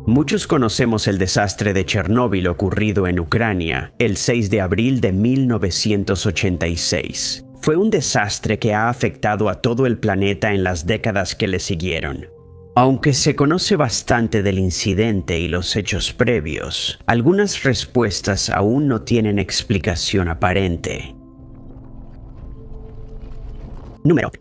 Muchos conocemos el desastre de Chernóbil ocurrido en Ucrania el 6 de abril de 1986. Fue un desastre que ha afectado a todo el planeta en las décadas que le siguieron. Aunque se conoce bastante del incidente y los hechos previos, algunas respuestas aún no tienen explicación aparente. Número.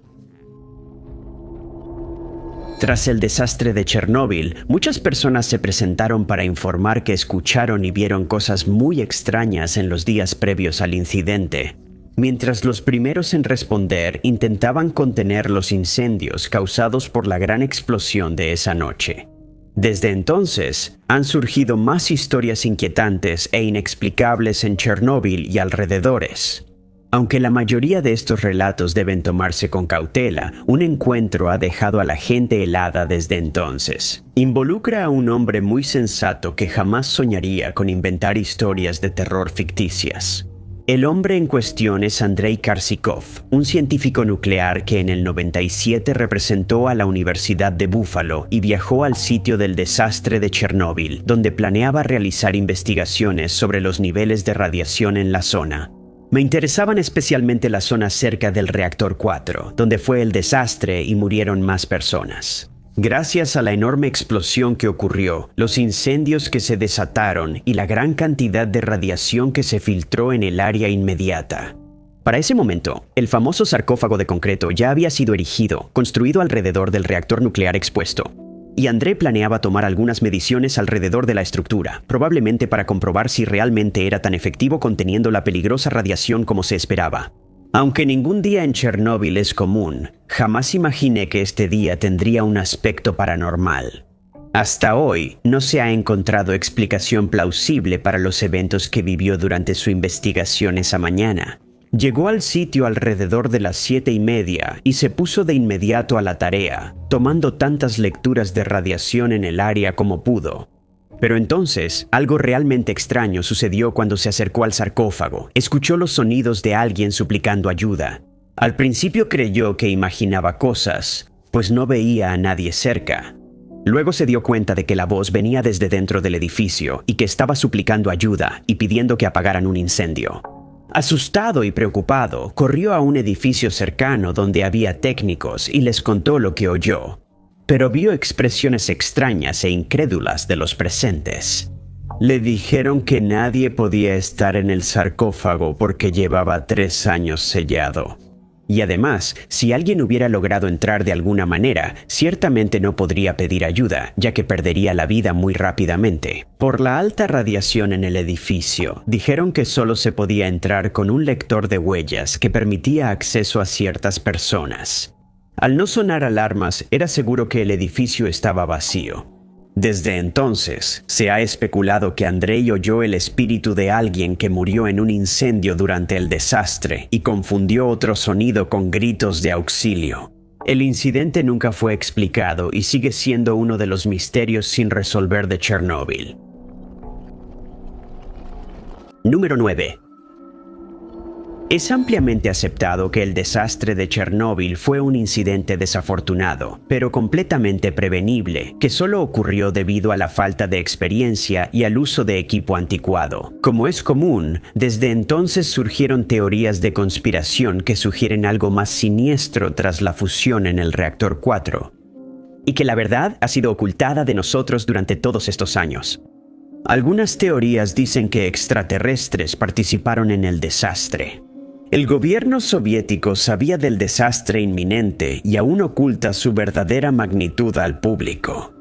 Tras el desastre de Chernóbil, muchas personas se presentaron para informar que escucharon y vieron cosas muy extrañas en los días previos al incidente, mientras los primeros en responder intentaban contener los incendios causados por la gran explosión de esa noche. Desde entonces, han surgido más historias inquietantes e inexplicables en Chernóbil y alrededores. Aunque la mayoría de estos relatos deben tomarse con cautela, un encuentro ha dejado a la gente helada desde entonces. Involucra a un hombre muy sensato que jamás soñaría con inventar historias de terror ficticias. El hombre en cuestión es Andrei Karsikov, un científico nuclear que en el 97 representó a la Universidad de Buffalo y viajó al sitio del desastre de Chernóbil, donde planeaba realizar investigaciones sobre los niveles de radiación en la zona. Me interesaban especialmente las zonas cerca del reactor 4, donde fue el desastre y murieron más personas. Gracias a la enorme explosión que ocurrió, los incendios que se desataron y la gran cantidad de radiación que se filtró en el área inmediata. Para ese momento, el famoso sarcófago de concreto ya había sido erigido, construido alrededor del reactor nuclear expuesto. Y André planeaba tomar algunas mediciones alrededor de la estructura, probablemente para comprobar si realmente era tan efectivo conteniendo la peligrosa radiación como se esperaba. Aunque ningún día en Chernóbil es común, jamás imaginé que este día tendría un aspecto paranormal. Hasta hoy, no se ha encontrado explicación plausible para los eventos que vivió durante su investigación esa mañana. Llegó al sitio alrededor de las 7:30 y se puso de inmediato a la tarea, tomando tantas lecturas de radiación en el área como pudo. Pero entonces, algo realmente extraño sucedió cuando se acercó al sarcófago. Escuchó los sonidos de alguien suplicando ayuda. Al principio creyó que imaginaba cosas, pues no veía a nadie cerca. Luego se dio cuenta de que la voz venía desde dentro del edificio y que estaba suplicando ayuda y pidiendo que apagaran un incendio. Asustado y preocupado, corrió a un edificio cercano donde había técnicos y les contó lo que oyó. Pero vio expresiones extrañas e incrédulas de los presentes. Le dijeron que nadie podía estar en el sarcófago porque llevaba 3 años sellado. Y además, si alguien hubiera logrado entrar de alguna manera, ciertamente no podría pedir ayuda, ya que perdería la vida muy rápidamente. Por la alta radiación en el edificio, dijeron que solo se podía entrar con un lector de huellas que permitía acceso a ciertas personas. Al no sonar alarmas, era seguro que el edificio estaba vacío. Desde entonces, se ha especulado que Andrei oyó el espíritu de alguien que murió en un incendio durante el desastre y confundió otro sonido con gritos de auxilio. El incidente nunca fue explicado y sigue siendo uno de los misterios sin resolver de Chernóbil. Número 9. Es ampliamente aceptado que el desastre de Chernóbil fue un incidente desafortunado, pero completamente prevenible, que solo ocurrió debido a la falta de experiencia y al uso de equipo anticuado. Como es común, desde entonces surgieron teorías de conspiración que sugieren algo más siniestro tras la fusión en el reactor 4, y que la verdad ha sido ocultada de nosotros durante todos estos años. Algunas teorías dicen que extraterrestres participaron en el desastre. El gobierno soviético sabía del desastre inminente y aún oculta su verdadera magnitud al público.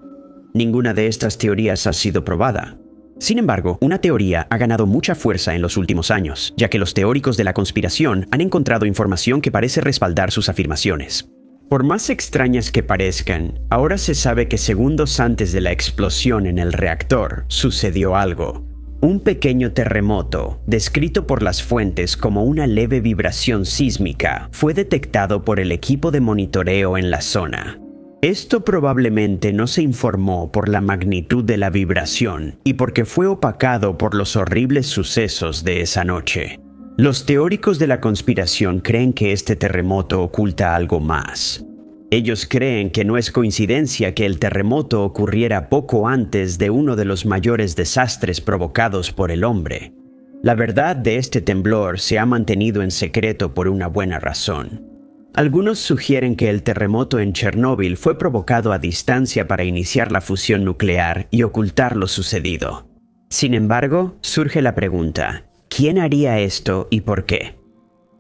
Ninguna de estas teorías ha sido probada. Sin embargo, una teoría ha ganado mucha fuerza en los últimos años, ya que los teóricos de la conspiración han encontrado información que parece respaldar sus afirmaciones. Por más extrañas que parezcan, ahora se sabe que segundos antes de la explosión en el reactor sucedió algo. Un pequeño terremoto, descrito por las fuentes como una leve vibración sísmica, fue detectado por el equipo de monitoreo en la zona. Esto probablemente no se informó por la magnitud de la vibración y porque fue opacado por los horribles sucesos de esa noche. Los teóricos de la conspiración creen que este terremoto oculta algo más. Ellos creen que no es coincidencia que el terremoto ocurriera poco antes de uno de los mayores desastres provocados por el hombre. La verdad de este temblor se ha mantenido en secreto por una buena razón. Algunos sugieren que el terremoto en Chernóbil fue provocado a distancia para iniciar la fusión nuclear y ocultar lo sucedido. Sin embargo, surge la pregunta, ¿quién haría esto y por qué?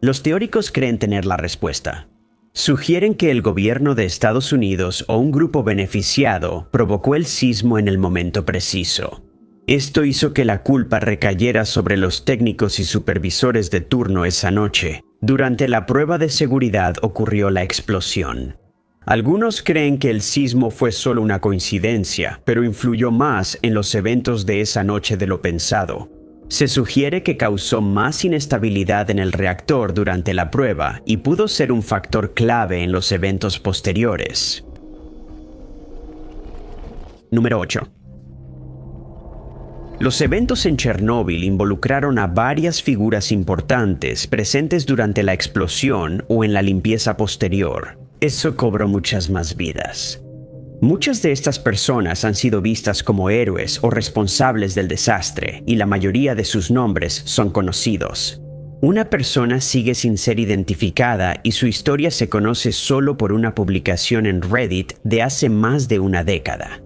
Los teóricos creen tener la respuesta. Sugieren que el gobierno de Estados Unidos o un grupo beneficiado provocó el sismo en el momento preciso. Esto hizo que la culpa recayera sobre los técnicos y supervisores de turno esa noche. Durante la prueba de seguridad ocurrió la explosión. Algunos creen que el sismo fue solo una coincidencia, pero influyó más en los eventos de esa noche de lo pensado. Se sugiere que causó más inestabilidad en el reactor durante la prueba y pudo ser un factor clave en los eventos posteriores. Número 8. Los eventos en Chernóbil involucraron a varias figuras importantes presentes durante la explosión o en la limpieza posterior. Eso cobró muchas más vidas. Muchas de estas personas han sido vistas como héroes o responsables del desastre, y la mayoría de sus nombres son conocidos. Una persona sigue sin ser identificada y su historia se conoce solo por una publicación en Reddit de hace más de una década.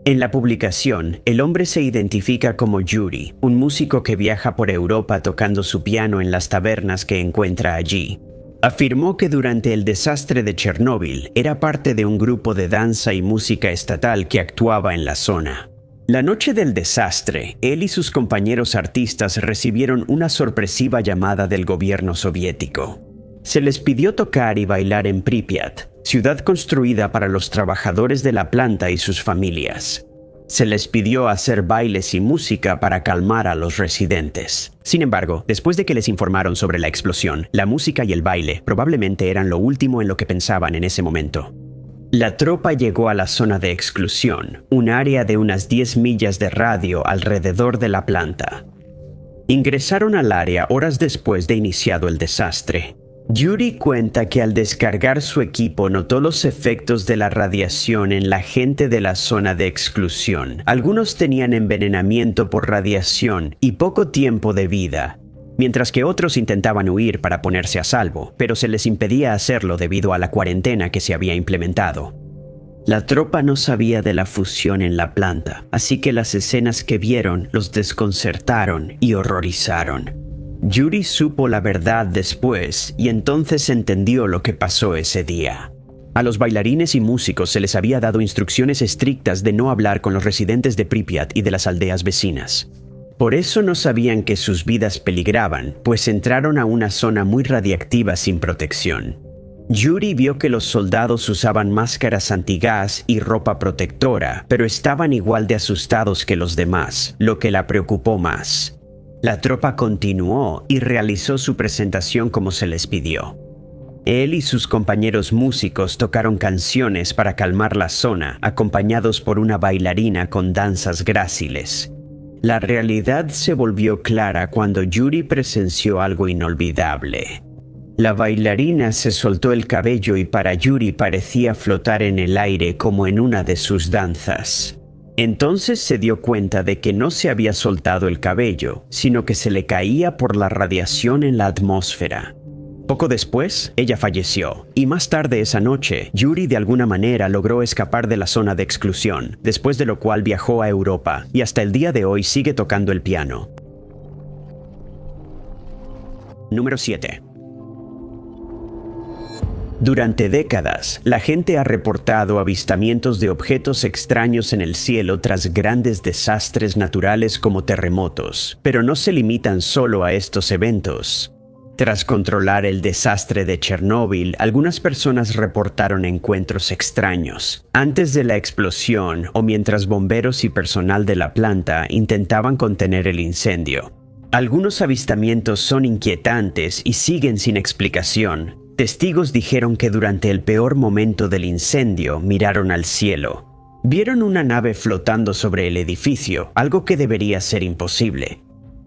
En la publicación, el hombre se identifica como Yuri, un músico que viaja por Europa tocando su piano en las tabernas que encuentra allí. Afirmó que durante el desastre de Chernóbil era parte de un grupo de danza y música estatal que actuaba en la zona. La noche del desastre, él y sus compañeros artistas recibieron una sorpresiva llamada del gobierno soviético. Se les pidió tocar y bailar en Pripyat, ciudad construida para los trabajadores de la planta y sus familias. Se les pidió hacer bailes y música para calmar a los residentes. Sin embargo, después de que les informaron sobre la explosión, la música y el baile probablemente eran lo último en lo que pensaban en ese momento. La tropa llegó a la zona de exclusión, un área de unas 10 millas de radio alrededor de la planta. Ingresaron al área horas después de iniciado el desastre. Yuri cuenta que al descargar su equipo notó los efectos de la radiación en la gente de la zona de exclusión. Algunos tenían envenenamiento por radiación y poco tiempo de vida, mientras que otros intentaban huir para ponerse a salvo, pero se les impedía hacerlo debido a la cuarentena que se había implementado. La tropa no sabía de la fusión en la planta, así que las escenas que vieron los desconcertaron y horrorizaron. Yuri supo la verdad después y entonces entendió lo que pasó ese día. A los bailarines y músicos se les había dado instrucciones estrictas de no hablar con los residentes de Pripyat y de las aldeas vecinas. Por eso no sabían que sus vidas peligraban, pues entraron a una zona muy radiactiva sin protección. Yuri vio que los soldados usaban máscaras antigás y ropa protectora, pero estaban igual de asustados que los demás, lo que la preocupó más. La tropa continuó y realizó su presentación como se les pidió. Él y sus compañeros músicos tocaron canciones para calmar la zona, acompañados por una bailarina con danzas gráciles. La realidad se volvió clara cuando Yuri presenció algo inolvidable. La bailarina se soltó el cabello y para Yuri parecía flotar en el aire como en una de sus danzas. Entonces se dio cuenta de que no se había soltado el cabello, sino que se le caía por la radiación en la atmósfera. Poco después, ella falleció, y más tarde esa noche, Yuri de alguna manera logró escapar de la zona de exclusión, después de lo cual viajó a Europa, y hasta el día de hoy sigue tocando el piano. Número 7. Durante décadas, la gente ha reportado avistamientos de objetos extraños en el cielo tras grandes desastres naturales como terremotos, pero no se limitan solo a estos eventos. Tras controlar el desastre de Chernóbil, algunas personas reportaron encuentros extraños. Antes de la explosión o mientras bomberos y personal de la planta intentaban contener el incendio. Algunos avistamientos son inquietantes y siguen sin explicación. Testigos dijeron que durante el peor momento del incendio miraron al cielo. Vieron una nave flotando sobre el edificio, algo que debería ser imposible.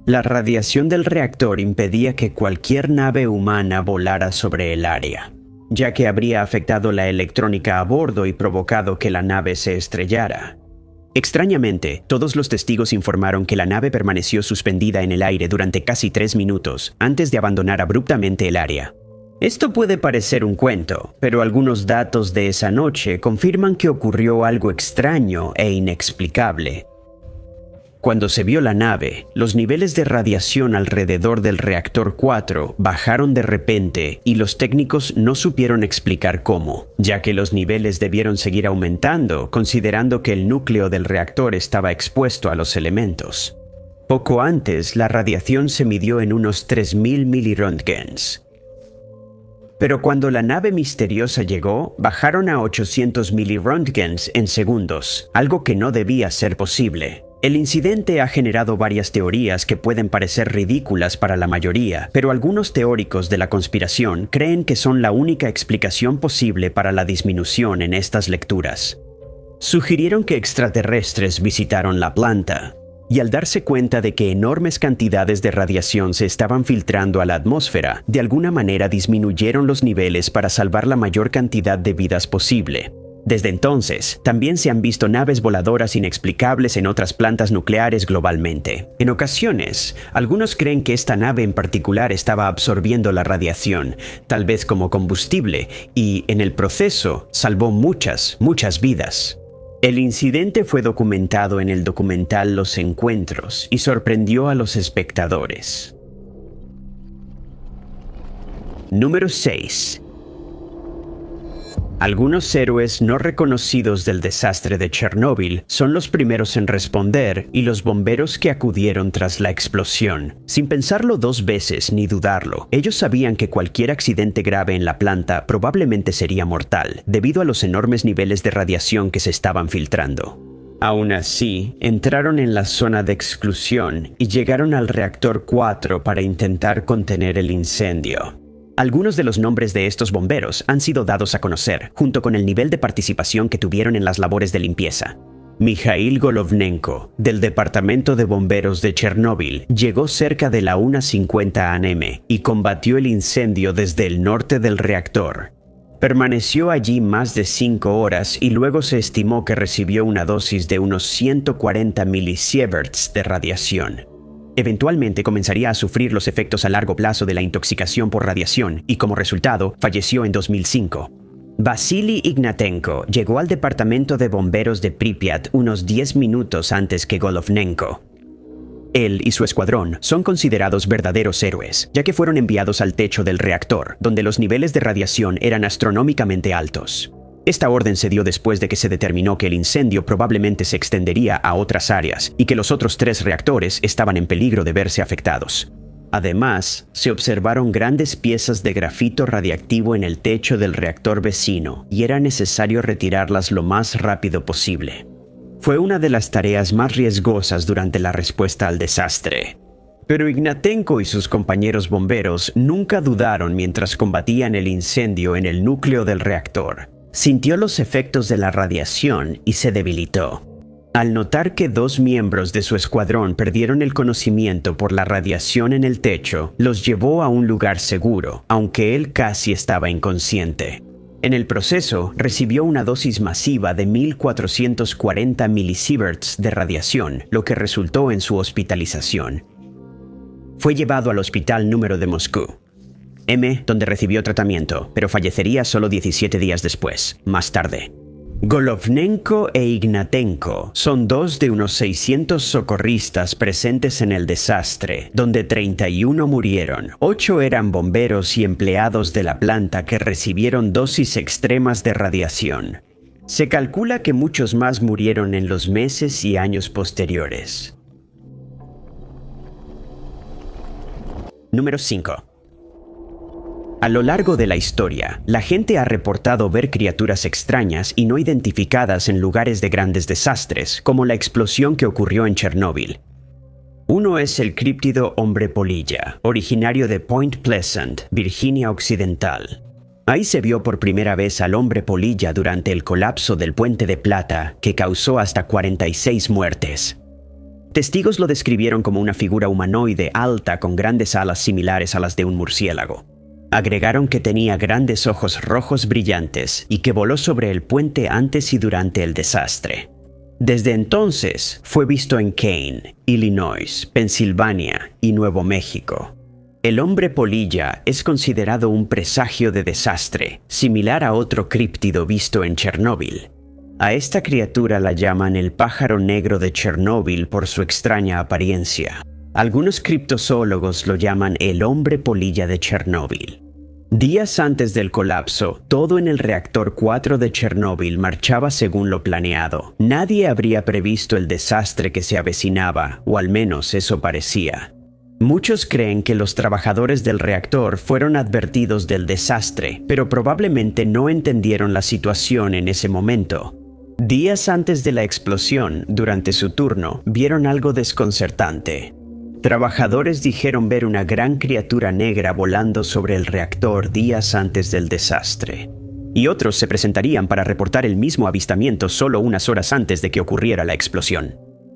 La radiación del reactor impedía que cualquier nave humana volara sobre el área. ya que habría afectado la electrónica a bordo y provocado que la nave se estrellara. Extrañamente, todos los testigos informaron que la nave permaneció suspendida en el aire durante casi 3 minutos antes de abandonar abruptamente el área. Esto puede parecer un cuento, pero algunos datos de esa noche confirman que ocurrió algo extraño e inexplicable. Cuando se vio la nave, los niveles de radiación alrededor del reactor 4 bajaron de repente y los técnicos no supieron explicar cómo, ya que los niveles debieron seguir aumentando considerando que el núcleo del reactor estaba expuesto a los elementos. Poco antes, la radiación se midió en unos 3000 miliröntgens. Pero cuando la nave misteriosa llegó, bajaron a 800 miliröntgens en segundos, algo que no debía ser posible. El incidente ha generado varias teorías que pueden parecer ridículas para la mayoría, pero algunos teóricos de la conspiración creen que son la única explicación posible para la disminución en estas lecturas. Sugirieron que extraterrestres visitaron la planta, y al darse cuenta de que enormes cantidades de radiación se estaban filtrando a la atmósfera, de alguna manera disminuyeron los niveles para salvar la mayor cantidad de vidas posible. Desde entonces, también se han visto naves voladoras inexplicables en otras plantas nucleares globalmente. En ocasiones, algunos creen que esta nave en particular estaba absorbiendo la radiación, tal vez como combustible, y en el proceso salvó muchas vidas. El incidente fue documentado en el documental Los Encuentros y sorprendió a los espectadores. Número 6. Algunos héroes no reconocidos del desastre de Chernóbil son los primeros en responder y los bomberos que acudieron tras la explosión. Sin pensarlo 2 veces ni dudarlo, ellos sabían que cualquier accidente grave en la planta probablemente sería mortal, debido a los enormes niveles de radiación que se estaban filtrando. Aún así, entraron en la zona de exclusión y llegaron al reactor 4 para intentar contener el incendio. Algunos de los nombres de estos bomberos han sido dados a conocer, junto con el nivel de participación que tuvieron en las labores de limpieza. Mikhail Golovnenko, del Departamento de Bomberos de Chernóbil, llegó cerca de la 1:50 am y combatió el incendio desde el norte del reactor. Permaneció allí más de 5 horas y luego se estimó que recibió una dosis de unos 140 milisieverts de radiación. Eventualmente comenzaría a sufrir los efectos a largo plazo de la intoxicación por radiación y como resultado falleció en 2005. Vasily Ignatenko llegó al departamento de bomberos de Pripyat unos 10 minutos antes que Golovnenko. Él y su escuadrón son considerados verdaderos héroes, ya que fueron enviados al techo del reactor, donde los niveles de radiación eran astronómicamente altos. Esta orden se dio después de que se determinó que el incendio probablemente se extendería a otras áreas y que los otros 3 reactores estaban en peligro de verse afectados. Además, se observaron grandes piezas de grafito radiactivo en el techo del reactor vecino y era necesario retirarlas lo más rápido posible. Fue una de las tareas más riesgosas durante la respuesta al desastre. Pero Ignatenko y sus compañeros bomberos nunca dudaron mientras combatían el incendio en el núcleo del reactor. Sintió los efectos de la radiación y se debilitó. Al notar que 2 miembros de su escuadrón perdieron el conocimiento por la radiación en el techo, los llevó a un lugar seguro, aunque él casi estaba inconsciente. En el proceso, recibió una dosis masiva de 1440 milisieverts de radiación, lo que resultó en su hospitalización. Fue llevado al hospital número de Moscú, M, donde recibió tratamiento, pero fallecería solo 17 días después, más tarde. Golovnenko e Ignatenko son 2 de unos 600 socorristas presentes en el desastre, donde 31 murieron. 8 eran bomberos y empleados de la planta que recibieron dosis extremas de radiación. Se calcula que muchos más murieron en los meses y años posteriores. Número 5. A lo largo de la historia, la gente ha reportado ver criaturas extrañas y no identificadas en lugares de grandes desastres, como la explosión que ocurrió en Chernóbil. Uno es el críptido hombre polilla, originario de Point Pleasant, Virginia Occidental. Ahí se vio por primera vez al hombre polilla durante el colapso del Puente de Plata, que causó hasta 46 muertes. Testigos lo describieron como una figura humanoide alta con grandes alas similares a las de un murciélago. Agregaron que tenía grandes ojos rojos brillantes y que voló sobre el puente antes y durante el desastre. Desde entonces fue visto en Kane, Illinois, Pensilvania y Nuevo México. El hombre polilla es considerado un presagio de desastre, similar a otro críptido visto en Chernóbil. A esta criatura la llaman el pájaro negro de Chernóbil por su extraña apariencia. Algunos criptozoólogos lo llaman el hombre polilla de Chernóbil. Días antes del colapso, todo en el reactor 4 de Chernóbil marchaba según lo planeado. Nadie habría previsto el desastre que se avecinaba, o al menos eso parecía. Muchos creen que los trabajadores del reactor fueron advertidos del desastre, pero probablemente no entendieron la situación en ese momento. Días antes de la explosión, durante su turno, vieron algo desconcertante. Trabajadores dijeron ver una gran criatura negra volando sobre el reactor días antes del desastre. Y otros se presentarían para reportar el mismo avistamiento solo unas horas antes de que ocurriera la explosión.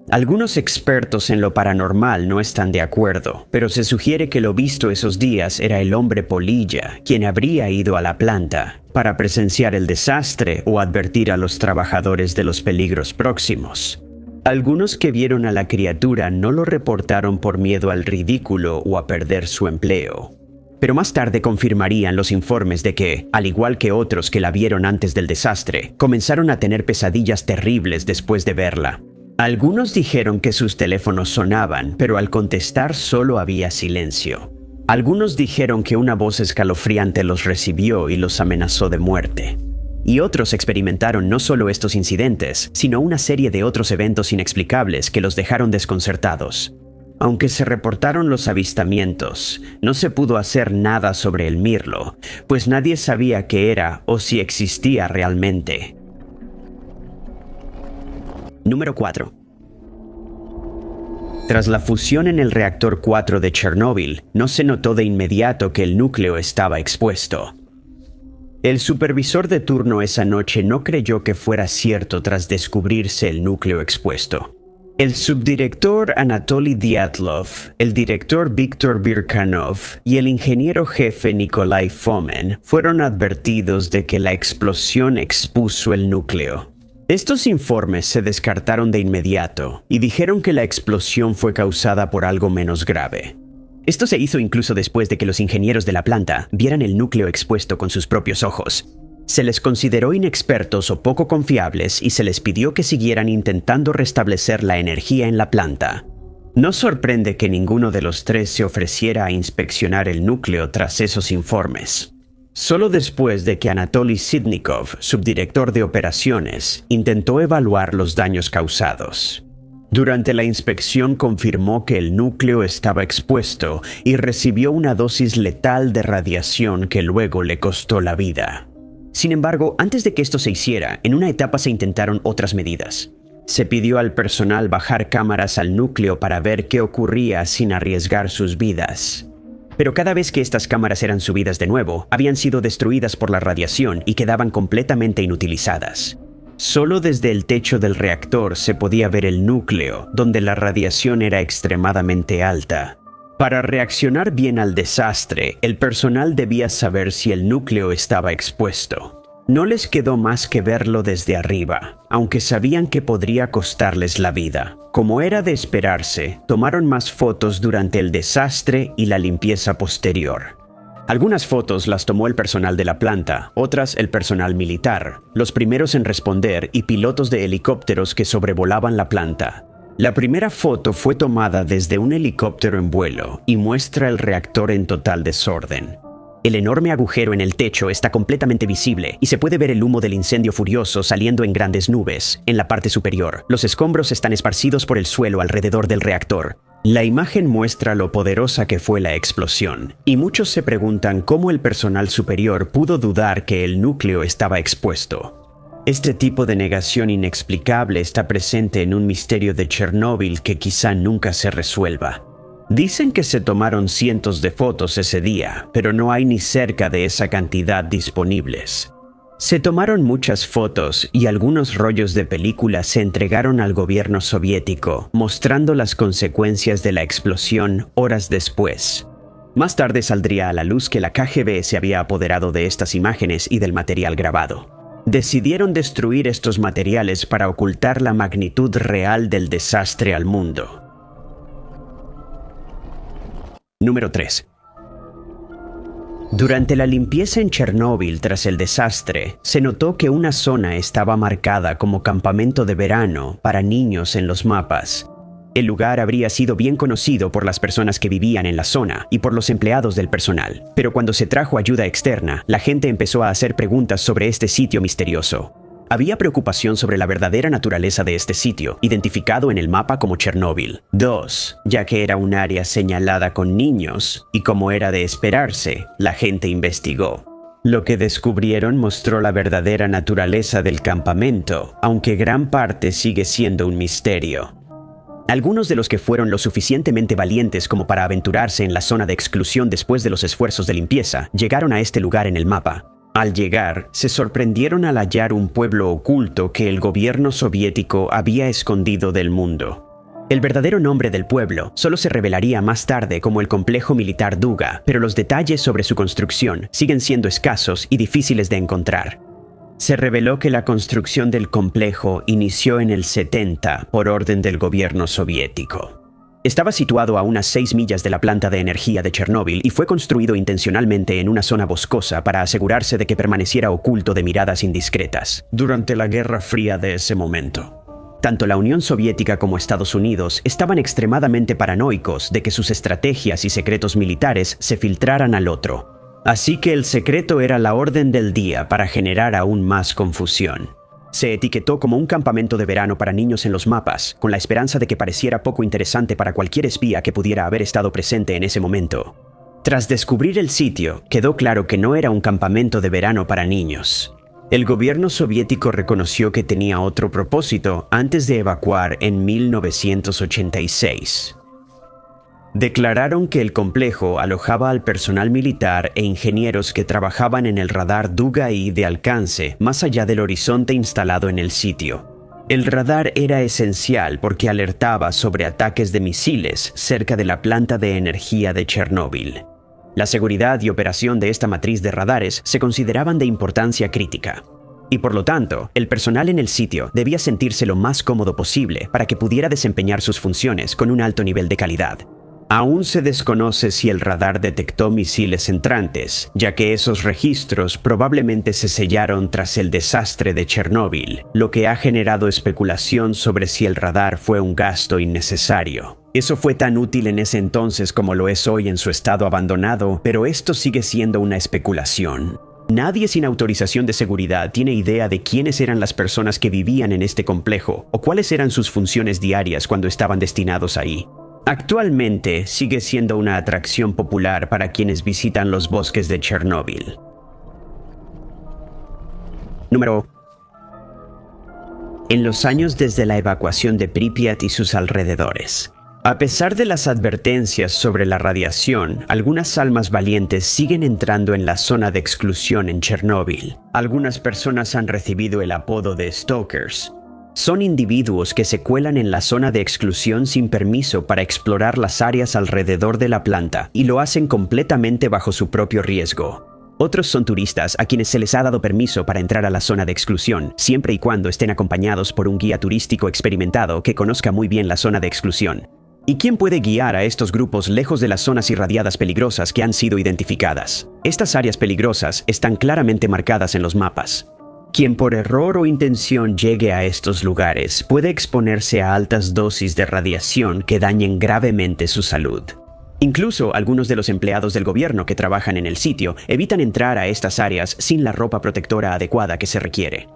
Algunos expertos en lo paranormal no están de acuerdo, pero se sugiere que lo visto esos días era el hombre polilla, quien habría ido a la planta para presenciar el desastre o advertir a los trabajadores de los peligros próximos. Algunos que vieron a la criatura no lo reportaron por miedo al ridículo o a perder su empleo. Pero más tarde confirmarían los informes de que, al igual que otros que la vieron antes del desastre, comenzaron a tener pesadillas terribles después de verla. Algunos dijeron que sus teléfonos sonaban, pero al contestar solo había silencio. Algunos dijeron que una voz escalofriante los recibió y los amenazó de muerte. Y otros experimentaron no solo estos incidentes, sino una serie de otros eventos inexplicables que los dejaron desconcertados. Aunque se reportaron los avistamientos, no se pudo hacer nada sobre el mirlo, pues nadie sabía qué era o si existía realmente. Número 4. Tras la fusión en el reactor 4 de Chernóbil, no se notó de inmediato que el núcleo estaba expuesto. El supervisor de turno esa noche no creyó que fuera cierto tras descubrirse el núcleo expuesto. El subdirector Anatoly Dyatlov, el director Viktor Birkanov y el ingeniero jefe Nikolai Fomin fueron advertidos de que la explosión expuso el núcleo. Estos informes se descartaron de inmediato y dijeron que la explosión fue causada por algo menos grave. Esto se hizo incluso después de que los ingenieros de la planta vieran el núcleo expuesto con sus propios ojos. Se les consideró inexpertos o poco confiables y se les pidió que siguieran intentando restablecer la energía en la planta. No sorprende que ninguno de los tres se ofreciera a inspeccionar el núcleo tras esos informes. Solo después de que Anatoly Sidnikov, subdirector de operaciones, intentó evaluar los daños causados. Durante la inspección confirmó que el núcleo estaba expuesto y recibió una dosis letal de radiación que luego le costó la vida. Sin embargo, antes de que esto se hiciera, en una etapa se intentaron otras medidas. Se pidió al personal bajar cámaras al núcleo para ver qué ocurría sin arriesgar sus vidas. Pero cada vez que estas cámaras eran subidas de nuevo, habían sido destruidas por la radiación y quedaban completamente inutilizadas. Solo desde el techo del reactor se podía ver el núcleo, donde la radiación era extremadamente alta. Para reaccionar bien al desastre, el personal debía saber si el núcleo estaba expuesto. No les quedó más que verlo desde arriba, aunque sabían que podría costarles la vida. Como era de esperarse, tomaron más fotos durante el desastre y la limpieza posterior. Algunas fotos las tomó el personal de la planta, otras el personal militar, los primeros en responder y pilotos de helicópteros que sobrevolaban la planta. La primera foto fue tomada desde un helicóptero en vuelo y muestra el reactor en total desorden. El enorme agujero en el techo está completamente visible y se puede ver el humo del incendio furioso saliendo en grandes nubes. En la parte superior, los escombros están esparcidos por el suelo alrededor del reactor. La imagen muestra lo poderosa que fue la explosión, y muchos se preguntan cómo el personal superior pudo dudar que el núcleo estaba expuesto. Este tipo de negación inexplicable está presente en un misterio de Chernóbil que quizá nunca se resuelva. Dicen que se tomaron cientos de fotos ese día, pero no hay ni cerca de esa cantidad disponibles. Se tomaron muchas fotos y algunos rollos de película se entregaron al gobierno soviético, mostrando las consecuencias de la explosión horas después. Más tarde saldría a la luz que la KGB se había apoderado de estas imágenes y del material grabado. Decidieron destruir estos materiales para ocultar la magnitud real del desastre al mundo. Número 3. Durante la limpieza en Chernóbil tras el desastre, se notó que una zona estaba marcada como campamento de verano para niños en los mapas. El lugar habría sido bien conocido por las personas que vivían en la zona y por los empleados del personal, pero cuando se trajo ayuda externa, la gente empezó a hacer preguntas sobre este sitio misterioso. Había preocupación sobre la verdadera naturaleza de este sitio, identificado en el mapa como Chernóbil. 2. Ya que era un área señalada con niños, y como era de esperarse, la gente investigó. Lo que descubrieron mostró la verdadera naturaleza del campamento, aunque gran parte sigue siendo un misterio. Algunos de los que fueron lo suficientemente valientes como para aventurarse en la zona de exclusión después de los esfuerzos de limpieza, llegaron a este lugar en el mapa. Al llegar, se sorprendieron al hallar un pueblo oculto que el gobierno soviético había escondido del mundo. El verdadero nombre del pueblo solo se revelaría más tarde como el complejo militar Duga, pero los detalles sobre su construcción siguen siendo escasos y difíciles de encontrar. Se reveló que la construcción del complejo inició en el 70 por orden del gobierno soviético. Estaba situado a unas 6 millas de la planta de energía de Chernóbil y fue construido intencionalmente en una zona boscosa para asegurarse de que permaneciera oculto de miradas indiscretas durante la Guerra Fría de ese momento. Tanto la Unión Soviética como Estados Unidos estaban extremadamente paranoicos de que sus estrategias y secretos militares se filtraran al otro. Así que el secreto era la orden del día para generar aún más confusión. Se etiquetó como un campamento de verano para niños en los mapas, con la esperanza de que pareciera poco interesante para cualquier espía que pudiera haber estado presente en ese momento. Tras descubrir el sitio, quedó claro que no era un campamento de verano para niños. El gobierno soviético reconoció que tenía otro propósito antes de evacuar en 1986. Declararon que el complejo alojaba al personal militar e ingenieros que trabajaban en el radar Duga-I de alcance más allá del horizonte instalado en el sitio. El radar era esencial porque alertaba sobre ataques de misiles cerca de la planta de energía de Chernóbil. La seguridad y operación de esta matriz de radares se consideraban de importancia crítica. Y por lo tanto, el personal en el sitio debía sentirse lo más cómodo posible para que pudiera desempeñar sus funciones con un alto nivel de calidad. Aún se desconoce si el radar detectó misiles entrantes, ya que esos registros probablemente se sellaron tras el desastre de Chernóbil, lo que ha generado especulación sobre si el radar fue un gasto innecesario. Eso fue tan útil en ese entonces como lo es hoy en su estado abandonado, pero esto sigue siendo una especulación. Nadie sin autorización de seguridad tiene idea de quiénes eran las personas que vivían en este complejo o cuáles eran sus funciones diarias cuando estaban destinados ahí. Actualmente sigue siendo una atracción popular para quienes visitan los bosques de Chernóbil. Número 8. En los años desde la evacuación de Pripyat y sus alrededores. A pesar de las advertencias sobre la radiación, algunas almas valientes siguen entrando en la zona de exclusión en Chernóbil. Algunas personas han recibido el apodo de Stalkers. Son individuos que se cuelan en la zona de exclusión sin permiso para explorar las áreas alrededor de la planta y lo hacen completamente bajo su propio riesgo. Otros son turistas a quienes se les ha dado permiso para entrar a la zona de exclusión, siempre y cuando estén acompañados por un guía turístico experimentado que conozca muy bien la zona de exclusión. ¿Y quién puede guiar a estos grupos lejos de las zonas irradiadas peligrosas que han sido identificadas? Estas áreas peligrosas están claramente marcadas en los mapas. Quien por error o intención llegue a estos lugares puede exponerse a altas dosis de radiación que dañen gravemente su salud. Incluso algunos de los empleados del gobierno que trabajan en el sitio evitan entrar a estas áreas sin la ropa protectora adecuada que se requiere.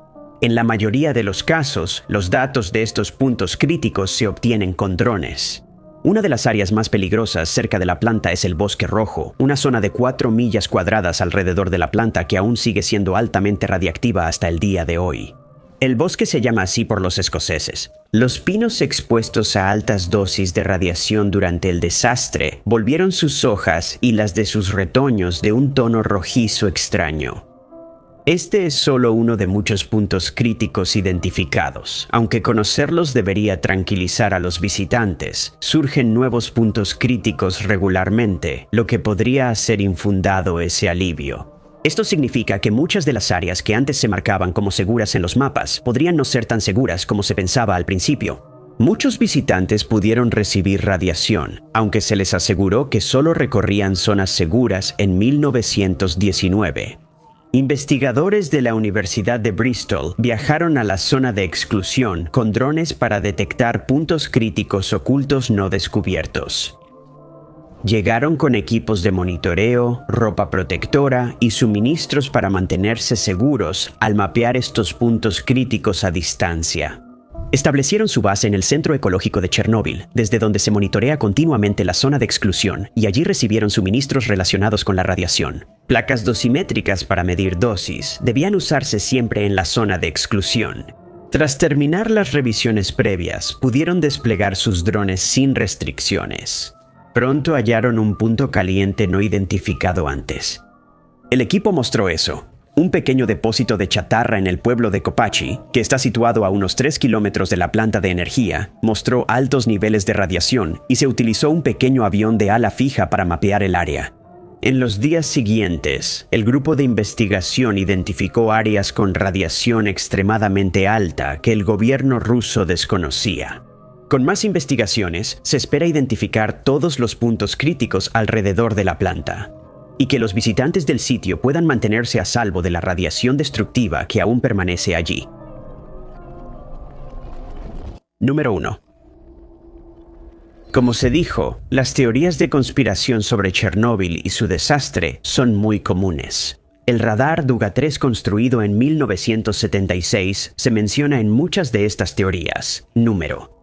En la mayoría de los casos, los datos de estos puntos críticos se obtienen con drones. Una de las áreas más peligrosas cerca de la planta es el Bosque Rojo, una zona de 4 millas cuadradas alrededor de la planta que aún sigue siendo altamente radiactiva hasta el día de hoy. El bosque se llama así por los escoceses. Los pinos expuestos a altas dosis de radiación durante el desastre volvieron sus hojas y las de sus retoños de un tono rojizo extraño. Este es solo uno de muchos puntos críticos identificados. Aunque conocerlos debería tranquilizar a los visitantes, surgen nuevos puntos críticos regularmente, lo que podría hacer infundado ese alivio. Esto significa que muchas de las áreas que antes se marcaban como seguras en los mapas podrían no ser tan seguras como se pensaba al principio. Muchos visitantes pudieron recibir radiación, aunque se les aseguró que solo recorrían zonas seguras en 1919. Investigadores de la Universidad de Bristol viajaron a la zona de exclusión con drones para detectar puntos críticos ocultos no descubiertos. Llegaron con equipos de monitoreo, ropa protectora y suministros para mantenerse seguros al mapear estos puntos críticos a distancia. Establecieron su base en el Centro Ecológico de Chernóbil, desde donde se monitorea continuamente la zona de exclusión, y allí recibieron suministros relacionados con la radiación. Placas dosimétricas para medir dosis debían usarse siempre en la zona de exclusión. Tras terminar las revisiones previas, pudieron desplegar sus drones sin restricciones. Pronto hallaron un punto caliente no identificado antes. El equipo mostró eso. Un pequeño depósito de chatarra en el pueblo de Copachi, que está situado a unos 3 kilómetros de la planta de energía, mostró altos niveles de radiación y se utilizó un pequeño avión de ala fija para mapear el área. En los días siguientes, el grupo de investigación identificó áreas con radiación extremadamente alta que el gobierno ruso desconocía. Con más investigaciones, se espera identificar todos los puntos críticos alrededor de la planta, y que los visitantes del sitio puedan mantenerse a salvo de la radiación destructiva que aún permanece allí. Número 1. Como se dijo, las teorías de conspiración sobre Chernóbil y su desastre son muy comunes. El radar Duga 3 construido en 1976 se menciona en muchas de estas teorías. Número.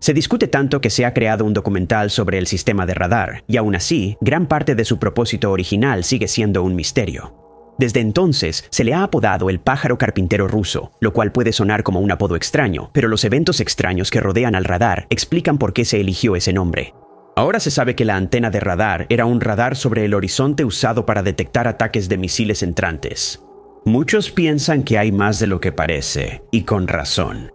Se discute tanto que se ha creado un documental sobre el sistema de radar, y aún así, gran parte de su propósito original sigue siendo un misterio. Desde entonces, se le ha apodado el pájaro carpintero ruso, lo cual puede sonar como un apodo extraño, pero los eventos extraños que rodean al radar explican por qué se eligió ese nombre. Ahora se sabe que la antena de radar era un radar sobre el horizonte usado para detectar ataques de misiles entrantes. Muchos piensan que hay más de lo que parece, y con razón.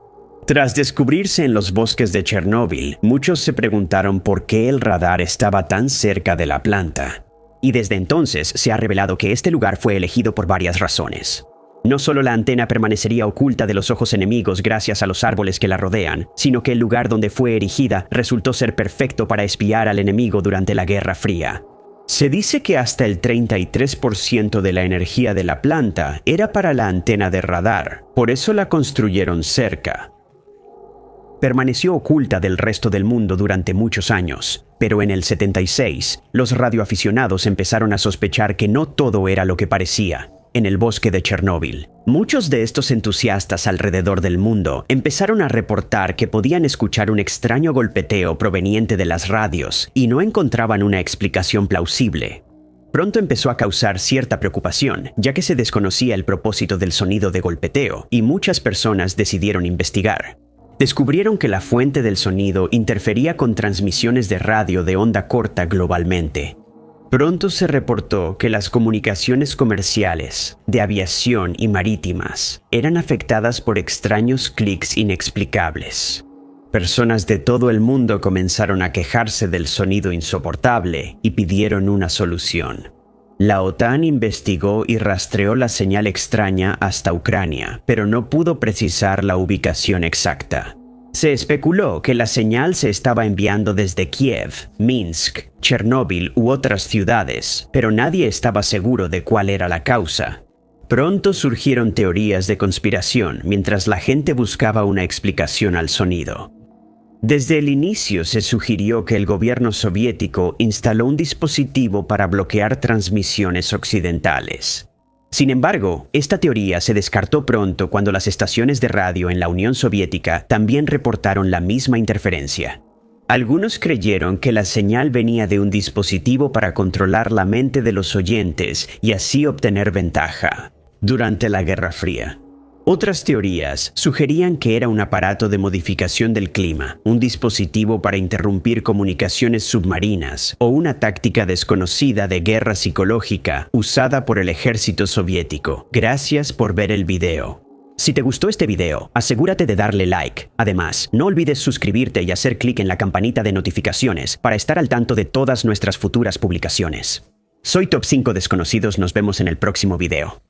Tras descubrirse en los bosques de Chernóbil, muchos se preguntaron por qué el radar estaba tan cerca de la planta. Y desde entonces se ha revelado que este lugar fue elegido por varias razones. No solo la antena permanecería oculta de los ojos enemigos gracias a los árboles que la rodean, sino que el lugar donde fue erigida resultó ser perfecto para espiar al enemigo durante la Guerra Fría. Se dice que hasta el 33% de la energía de la planta era para la antena de radar, por eso la construyeron cerca. Permaneció oculta del resto del mundo durante muchos años, pero en el 76, los radioaficionados empezaron a sospechar que no todo era lo que parecía. En el bosque de Chernóbil, muchos de estos entusiastas alrededor del mundo empezaron a reportar que podían escuchar un extraño golpeteo proveniente de las radios y no encontraban una explicación plausible. Pronto empezó a causar cierta preocupación, ya que se desconocía el propósito del sonido de golpeteo y muchas personas decidieron investigar. Descubrieron que la fuente del sonido interfería con transmisiones de radio de onda corta globalmente. Pronto se reportó que las comunicaciones comerciales, de aviación y marítimas eran afectadas por extraños clics inexplicables. Personas de todo el mundo comenzaron a quejarse del sonido insoportable y pidieron una solución. La OTAN investigó y rastreó la señal extraña hasta Ucrania, pero no pudo precisar la ubicación exacta. Se especuló que la señal se estaba enviando desde Kiev, Minsk, Chernóbil u otras ciudades, pero nadie estaba seguro de cuál era la causa. Pronto surgieron teorías de conspiración mientras la gente buscaba una explicación al sonido. Desde el inicio se sugirió que el gobierno soviético instaló un dispositivo para bloquear transmisiones occidentales. Sin embargo, esta teoría se descartó pronto cuando las estaciones de radio en la Unión Soviética también reportaron la misma interferencia. Algunos creyeron que la señal venía de un dispositivo para controlar la mente de los oyentes y así obtener ventaja. Durante la Guerra Fría, Otras teorías sugerían que era un aparato de modificación del clima, un dispositivo para interrumpir comunicaciones submarinas o una táctica desconocida de guerra psicológica usada por el ejército soviético. Gracias por ver el video. Si te gustó este video, asegúrate de darle like. Además, no olvides suscribirte y hacer clic en la campanita de notificaciones para estar al tanto de todas nuestras futuras publicaciones. Soy Top 5 Desconocidos, nos vemos en el próximo video.